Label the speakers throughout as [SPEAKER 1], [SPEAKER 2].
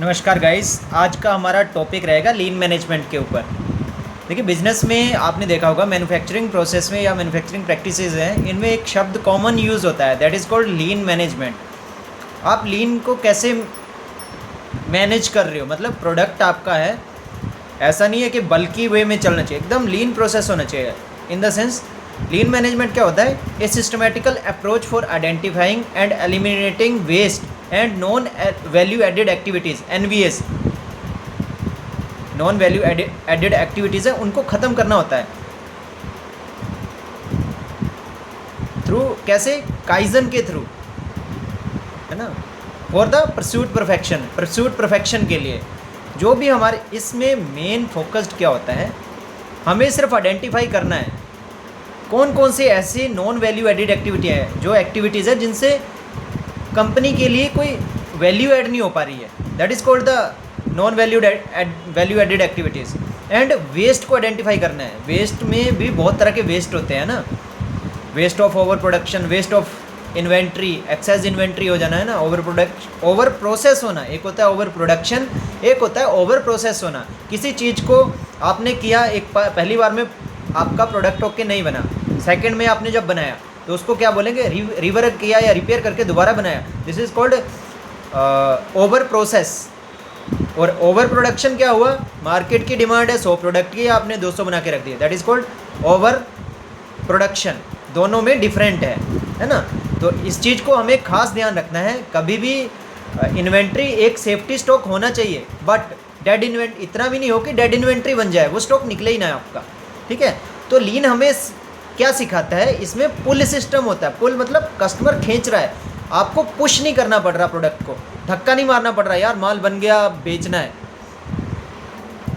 [SPEAKER 1] नमस्कार गाइस, आज का हमारा टॉपिक रहेगा लीन मैनेजमेंट के ऊपर। देखिए, बिजनेस में आपने देखा होगा मैन्युफैक्चरिंग प्रोसेस में या मैन्युफैक्चरिंग प्रैक्टिसेस हैं, इनमें एक शब्द कॉमन यूज़ होता है, that is called lean management. आप लीन को कैसे मैनेज कर रहे हो, मतलब प्रोडक्ट आपका है, ऐसा नहीं है कि बल्कि वे में चलना चाहिए, एकदम लीन प्रोसेस होना चाहिए। In the sense lean management क्या होता है? A systematical approach for identifying and eliminating waste and non value added activities, NVS, non value added activities है, उनको ख़त्म करना होता है। थ्रू कैसे? काइजन के थ्रू, है ना, फॉर द परस्यूट परफेक्शन के लिए। जो भी हमारे इसमें मेन फोकस्ड क्या होता है, हमें सिर्फ आइडेंटिफाई करना है कौन कौन से ऐसे नॉन वैल्यू एडेड एक्टिविटियाँ हैं, जो एक्टिविटीज़ है जिनसे कंपनी के लिए कोई वैल्यू ऐड नहीं हो पा रही है, that is called the non value added activities. And waste को आइडेंटिफाई करना है। वेस्ट में भी बहुत तरह के वेस्ट होते हैं ना, waste of over production, waste of inventory, excess inventory हो जाना है ना, ओवर प्रोसेस होना, एक होता है ओवर प्रोडक्शन, एक होता है ओवर प्रोसेस होना। किसी चीज़ को आपने किया, एक पहली बार में आपका प्रोडक्ट ओके नहीं बना, सेकंड में आपने जब बनाया तो उसको क्या बोलेंगे? रिवर्क किया या रिपेयर करके दोबारा बनाया, this is called over process. और ओवर प्रोडक्शन क्या हुआ? मार्केट की डिमांड है 100 प्रोडक्ट की, आपने 200 बना के रख दिया, that is called over production. दोनों में डिफरेंट है ना। तो इस चीज़ को हमें खास ध्यान रखना है। कभी भी इन्वेंट्री एक सेफ्टी स्टॉक होना चाहिए, बट डेड इन्वेंट इतना भी नहीं हो कि डेड इन्वेंट्री बन जाए, वो स्टॉक निकले ही ना आपका, ठीक है। तो लीन हमें क्या सिखाता है? इसमें पुल सिस्टम होता है। पुल मतलब कस्टमर खींच रहा है, आपको पुश नहीं करना पड़ रहा, प्रोडक्ट को धक्का नहीं मारना पड़ रहा, यार माल बन गया बेचना है।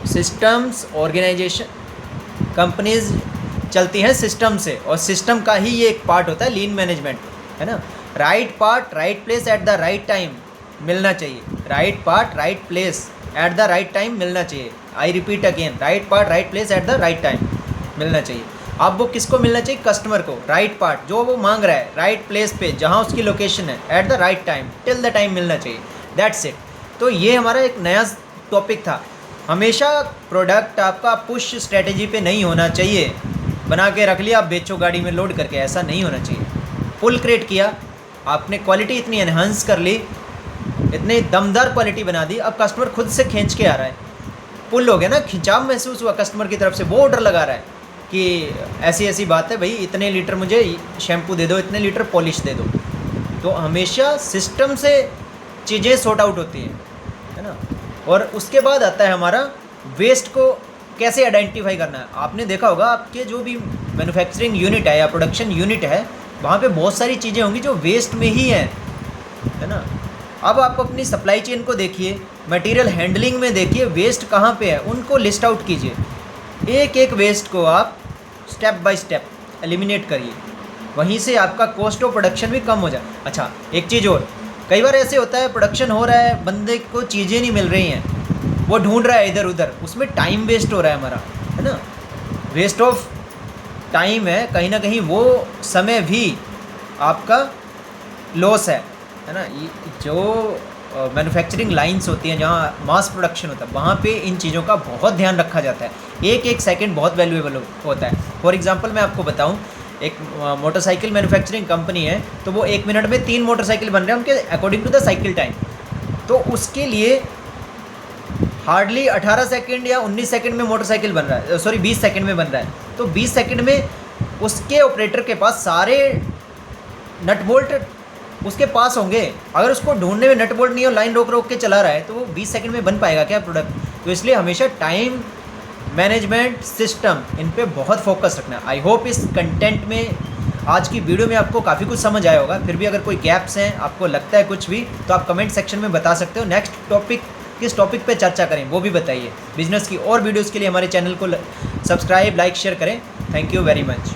[SPEAKER 1] सिस्टम्स, ऑर्गेनाइजेशन, कंपनीज चलती हैं सिस्टम से, और सिस्टम का ही ये एक पार्ट होता है लीन मैनेजमेंट, है ना। Right part right place at the right time मिलना चाहिए। Right part right place at the right time मिलना चाहिए। I repeat again, right part right place at the right time मिलना चाहिए। अब वो किसको मिलना चाहिए? कस्टमर को। राइट पार्ट जो वो मांग रहा है, राइट प्लेस पे जहाँ उसकी लोकेशन है, at the right time, till the time मिलना चाहिए, दैट्स इट। तो ये हमारा एक नया टॉपिक था। हमेशा प्रोडक्ट आपका पुश स्ट्रेटजी पे नहीं होना चाहिए, बना के रख लिया, आप बेचो गाड़ी में लोड करके, ऐसा नहीं होना चाहिए। पुल क्रिएट किया आपने, क्वालिटी इतनी एनहांस कर ली, इतनी दमदार क्वालिटी बना दी, अब कस्टमर खुद से खींच के आ रहा है। पुल हो गया ना, खिंचाव महसूस हुआ कस्टमर की तरफ से, वो ऑर्डर लगा रहा है कि ऐसी ऐसी बात है भाई, इतने लीटर मुझे शैम्पू दे दो, इतने लीटर पॉलिश दे दो। तो हमेशा सिस्टम से चीज़ें सॉर्ट आउट होती हैं, है ना। और उसके बाद आता है हमारा वेस्ट को कैसे आइडेंटिफाई करना है। आपने देखा होगा आपके जो भी मैन्युफैक्चरिंग यूनिट है या प्रोडक्शन यूनिट है, वहाँ पे बहुत सारी चीज़ें होंगी जो वेस्ट में ही हैं, है ना। अब आप अपनी सप्लाई चेन को देखिए, मटेरियल हैंडलिंग में देखिए, वेस्ट कहाँ पे है, उनको लिस्ट आउट कीजिए। एक एक वेस्ट को आप स्टेप बाय स्टेप एलिमिनेट करिए, वहीं से आपका कॉस्ट ऑफ प्रोडक्शन भी कम हो जाए। अच्छा, एक चीज़ और, कई बार ऐसे होता है प्रोडक्शन हो रहा है, बंदे को चीज़ें नहीं मिल रही हैं, वो ढूंढ रहा है इधर उधर, उसमें टाइम वेस्ट हो रहा है हमारा, है ना। वेस्ट ऑफ टाइम है, कहीं ना कहीं वो समय भी आपका लॉस है ना। जो मैन्युफैक्चरिंग लाइंस होती हैं, जहाँ मास प्रोडक्शन होता है, वहाँ पे इन चीज़ों का बहुत ध्यान रखा जाता है। एक एक सेकंड बहुत वैल्यूएबल होता है। फॉर एग्जांपल मैं आपको बताऊँ, एक मोटरसाइकिल मैन्युफैक्चरिंग कंपनी है, तो वो 1 मिनट में 3 मोटरसाइकिल बन रहे हैं उनके according to the cycle time. तो उसके लिए हार्डली 18 सेकंड या 19 सेकंड में मोटरसाइकिल बन रहा है, सॉरी 20 सेकंड में बन रहा है। तो 20 सेकंड में उसके ऑपरेटर के पास सारे नट बोल्ट उसके पास होंगे। अगर उसको ढूंढने में नट बोल्ट नहीं हो, लाइन रोक रोक के चला रहा है, तो वो 20 सेकंड में बन पाएगा क्या प्रोडक्ट? तो इसलिए हमेशा टाइम मैनेजमेंट सिस्टम, इन पे बहुत फोकस रखना है। आई होप इस कंटेंट में, आज की वीडियो में आपको काफ़ी कुछ समझ आया होगा। फिर भी अगर कोई गैप्स हैं, आपको लगता है कुछ भी, तो आप कमेंट सेक्शन में बता सकते हो। नेक्स्ट टॉपिक, किस टॉपिक पे चर्चा करें वो भी बताइए। बिजनेस की और वीडियोज़ के लिए हमारे चैनल को सब्सक्राइब, लाइक, शेयर करें। Thank you very much.